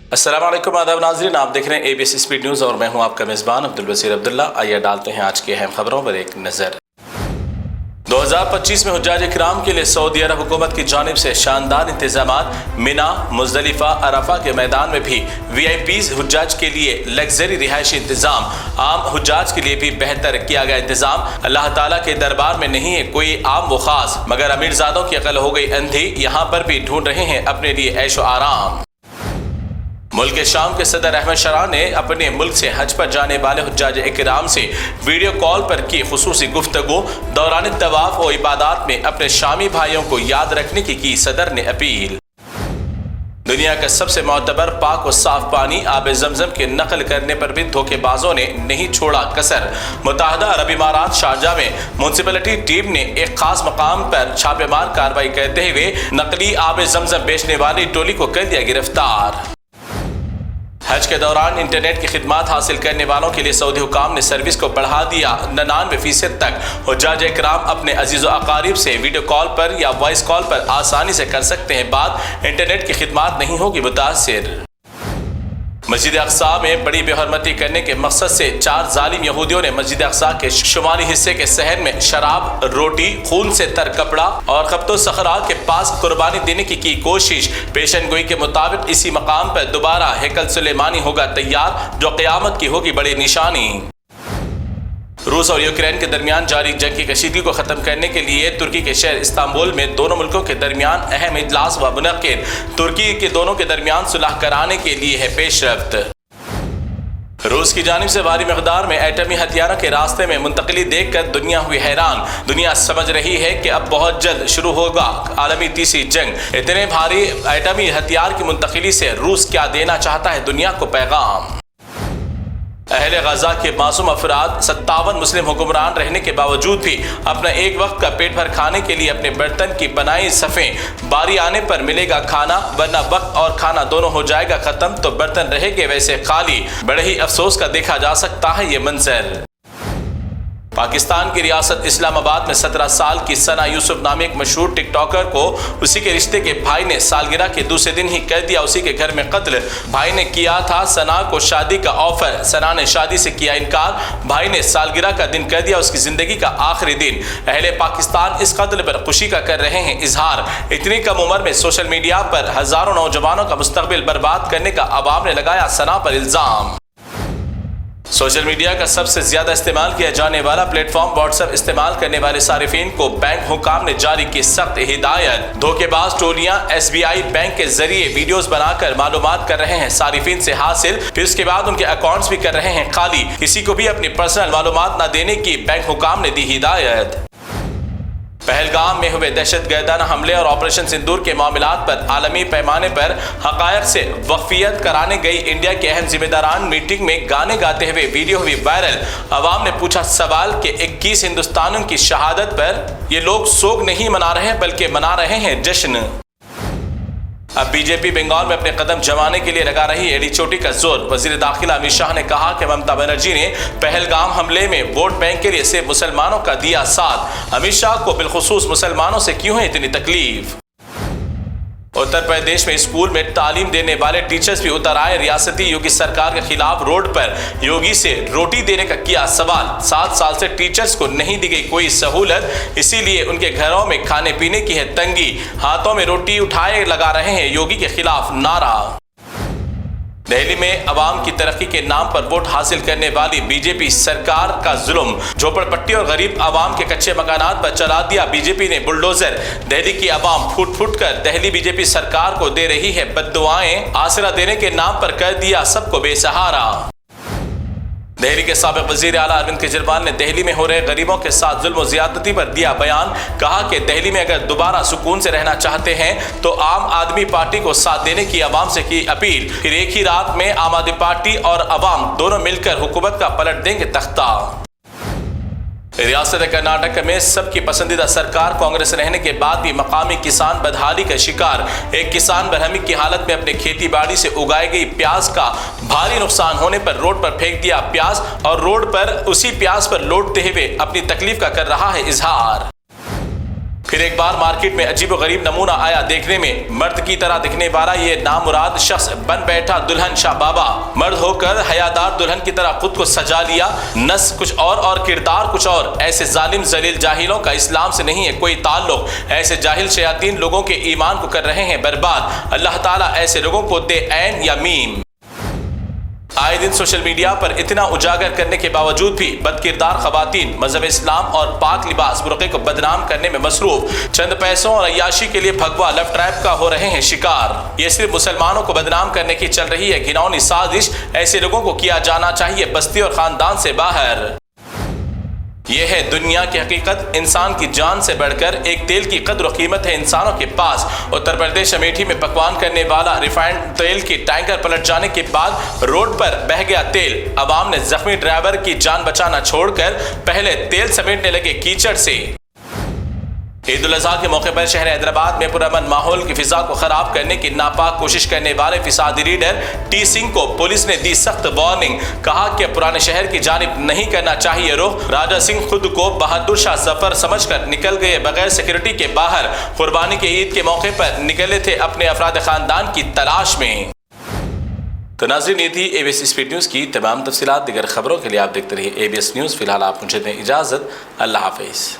अस्सलाम वालेकुम आदाब नाज़रीन, आप देख रहे हैं ABC स्पीड न्यूज़ और मैं हूं आपका मेज़बान अब्दुल बसीर अब्दुल्ला। आइए डालते हैं आज की अहम खबरों पर एक नज़र। 2025 में हुज्जाज इकराम के लिए सऊदी अरब हुकूमत की जानिब से शानदार इंतजामात। मिना, मुज़दलिफ़ा, अरफा के मैदान में भी VIPs हुज्जाज के लिए लग्जरी रिहायशी इंतजाम। आम हुज्जाज के लिए भी बेहतर किया गया इंतजाम। अल्लाह ताला के दरबार में नहीं है कोई आम व खास, मगर अमीरजादों की अकल हो गई अंधी, यहाँ पर भी ढूंढ रहे हैं अपने लिए ऐशो आराम। मुल्क शाम के सदर अहमद शरा ने अपने मुल्क से हज पर जाने वाले हुज्जाज इकराम से वीडियो कॉल पर की खुसूसी गुफ्तगू। दौरान तवाफ और इबादत में अपने शामी भाइयों को याद रखने की सदर ने अपील। दुनिया का सबसे मोतबर पाक और साफ पानी आब जमजम के नकल करने पर भी धोखेबाजों ने नहीं छोड़ा कसर। मुत्तहदा अरब इमारात शारजा में म्यूनसिपलिटी टीम ने एक खास मकाम पर छापेमार कार्रवाई करते हुए नकली आब जमजम बेचने वाली टोली को कर दिया गिरफ्तार। हज के दौरान इंटरनेट की खिदमत हासिल करने वालों के लिए सऊदी हुकाम ने सर्विस को बढ़ा दिया 99% तक। हुज्जाज इकराम अपने अजीज़ व अकारीब से वीडियो कॉल पर या वॉइस कॉल पर आसानी से कर सकते हैं बात। इंटरनेट की खिदमत नहीं होगी मुतासिर। मस्जिद अक्सा में बड़ी बेहरमती करने के मकसद से 4 जालिम यहूदियों ने मस्जिद अक्सा के शुमाली हिस्से के सहन में शराब, रोटी, खून से तर कपड़ा और खब्तो सखरा के पास कुर्बानी देने की कोशिश। पेशन गोई के मुताबिक इसी मकाम पर दोबारा हैकल सुलेमानी होगा तैयार, जो क़यामत की होगी बड़ी निशानी। रूस और यूक्रेन के दरमियान जारी जंग की कशीदगी को खत्म करने के लिए तुर्की के शहर इस्तांबुल में दोनों मुल्कों के दरमियान अहम इजलास व मुनक्किद। तुर्की के दोनों के दरमियान सुलह कराने के लिए है पेशरफ्त। रूस की जानिब से भारी मकदार में एटमी हथियारों के रास्ते में मुंतकली देखकर दुनिया हुई हैरान। दुनिया समझ रही है कि अब बहुत जल्द शुरू होगा आलमी तीसरी जंग। इतने भारी एटमी हथियार की मुंतकली से रूस क्या देना चाहता है दुनिया को पैगाम। अहले गजा के मासूम अफराद 57 मुस्लिम हुक्मरान रहने के बावजूद भी अपना एक वक्त का पेट भर खाने के लिए अपने बर्तन की बनाई सफ़ें। बारी आने पर मिलेगा खाना, वरना वक्त और खाना दोनों हो जाएगा ख़त्म, तो बर्तन रहेंगे वैसे खाली। बड़े ही अफसोस का देखा जा सकता है ये मंजर। पाकिस्तान की रियासत इस्लामाबाद में 17 साल की सना यूसुफ नामे एक मशहूर टिकटॉकर को उसी के रिश्ते के भाई ने सालगिरह के दूसरे दिन ही कर दिया उसी के घर में कत्ल। भाई ने किया था सना को शादी का ऑफर, सना ने शादी से किया इनकार। भाई ने सालगिरह का दिन कर दिया उसकी जिंदगी का आखिरी दिन। अहले पाकिस्तान इस कत्ल पर खुशी का कर रहे हैं इजहार। इतनी कम उम्र में सोशल मीडिया पर हजारों नौजवानों का मुस्तकबिल बर्बाद करने का अवाम ने लगाया सना पर इल्जाम। सोशल मीडिया का सबसे ज्यादा इस्तेमाल किया जाने वाला प्लेटफॉर्म व्हाट्सएप इस्तेमाल करने वाले सारिफीन को बैंक हुकाम ने जारी की सख्त हिदायत। धोखेबाज टोलियां SBI बैंक के जरिए वीडियोस बनाकर मालूमात कर रहे हैं सारिफीन से हासिल, फिर उसके बाद उनके अकाउंट्स भी कर रहे हैं खाली। किसी को भी अपनी पर्सनल मालूमात न देने की बैंक हुकाम ने दी हिदायत। पहलगाम में हुए दहशतगर्दाना हमले और ऑपरेशन सिंदूर के मामलात पर आलमी पैमाने पर हक़ायक़ से वक़फ़ियत कराने गई इंडिया के अहम जिम्मेदारान मीटिंग में गाने गाते हुए वीडियो हुई वायरल। अवाम ने पूछा सवाल कि 21 हिंदुस्तानियों की शहादत पर ये लोग शोक नहीं मना रहे हैं बल्कि मना रहे हैं जश्न। अब बीजेपी बंगाल में अपने कदम जमाने के लिए लगा रही एड़ी चोटी का जोर। वजीर दाखिला अमित शाह ने कहा कि ममता बनर्जी ने पहलगाम हमले में वोट बैंक के लिए सिर्फ मुसलमानों का दिया साथ। अमित शाह को बिलखुसूस मुसलमानों से क्यों है इतनी तकलीफ। उत्तर प्रदेश में स्कूल में तालीम देने वाले टीचर्स भी उतर आए रियासती योगी सरकार के खिलाफ रोड पर। योगी से रोटी देने का किया सवाल। 7 साल से टीचर्स को नहीं दी गई कोई सहूलत, इसीलिए उनके घरों में खाने पीने की है तंगी। हाथों में रोटी उठाए लगा रहे हैं योगी के खिलाफ नारा। दिल्ली में अवाम की तरक्की के नाम पर वोट हासिल करने वाली बीजेपी सरकार का जुल्म। झोपड़पट्टी और गरीब अवाम के कच्चे मकानात पर चला दिया बीजेपी ने बुलडोजर। दिल्ली की अवाम फूट फूट कर दिल्ली बीजेपी सरकार को दे रही है बद्दुआएं। आसरा देने के नाम पर कर दिया सबको बेसहारा। दिल्ली के साबिक वजीर आला अरविंद केजरीवाल ने दिल्ली में हो रहे गरीबों के साथ जुल्म और ज्यादती पर दिया बयान। कहा कि दिल्ली में अगर दोबारा सुकून से रहना चाहते हैं तो आम आदमी पार्टी को साथ देने की आवाम से की अपील। फिर एक ही रात में आम आदमी पार्टी और अवाम दोनों मिलकर हुकूमत का पलट देंगे तख्ता। रियासत कर्नाटक में सबकी पसंदीदा सरकार कांग्रेस रहने के बाद भी मकामी किसान बदहाली का शिकार। एक किसान बरहमी की हालत में अपने खेती बाड़ी से उगाई गई प्याज का भारी नुकसान होने पर रोड पर फेंक दिया प्याज और रोड पर उसी प्याज पर लौटते हुए अपनी तकलीफ का कर रहा है इजहार। پھر ایک بار مارکیٹ میں عجیب و غریب نمونہ آیا، دیکھنے میں مرد کی طرح دکھنے والا یہ نامراد شخص بن بیٹھا دلہن شاہ بابا۔ مرد ہو کر حیادار دلہن کی طرح خود کو سجا لیا، نس کچھ اور کردار کچھ اور۔ ایسے ظالم ذلیل جاہلوں کا اسلام سے نہیں ہے کوئی تعلق۔ ایسے جاہل شیاطین لوگوں کے ایمان کو کر رہے ہیں برباد۔ اللہ تعالیٰ ایسے لوگوں کو دے عین یا میم۔ آئے دن سوشل میڈیا پر اتنا اجاگر کرنے کے باوجود بھی بد کردار خواتین مذہب اسلام اور پاک لباس برقعے کو بدنام کرنے میں مصروف، چند پیسوں اور عیاشی کے لیے بھگوا لو ٹریپ کا ہو رہے ہیں شکار۔ یہ صرف مسلمانوں کو بدنام کرنے کی چل رہی ہے گھناؤنی سازش۔ ایسے لوگوں کو کیا جانا چاہیے بستی اور خاندان سے باہر۔ یہ ہے دنیا کی حقیقت، انسان کی جان سے بڑھ کر ایک تیل کی قدر و قیمت ہے انسانوں کے پاس۔ اتر پردیش امیٹھی میں پکوان کرنے والا ریفائنڈ تیل کی ٹینکر پلٹ جانے کے بعد روڈ پر بہہ گیا تیل۔ عوام نے زخمی ڈرائیور کی جان بچانا چھوڑ کر پہلے تیل سمیٹنے لگے کیچڑ سے۔ عید الاضحیٰ کے موقع پر شہر حیدرآباد میں پرامن ماحول کی فضا کو خراب کرنے کی ناپاک کوشش کرنے والے فسادی لیڈر ٹی سنگھ کو پولیس نے دی سخت وارننگ۔ کہا کہ پرانے شہر کی جانب نہیں کرنا چاہیے رخ۔ راجہ سنگھ خود کو بہادر شاہ ظفر سمجھ کر نکل گئے بغیر سیکورٹی کے باہر۔ قربانی کے عید کے موقع پر نکلے تھے اپنے افراد خاندان کی تلاش میں۔ تو ناظرین، یہ تھی اے بی ایس اسپیڈ نیوز کی تمام تفصیلات۔ دیگر خبروں کے لیے آپ دیکھتے رہیے اے بی ایس نیوز۔ فی الحال آپ مجھے دیں اجازت، اللہ حافظ۔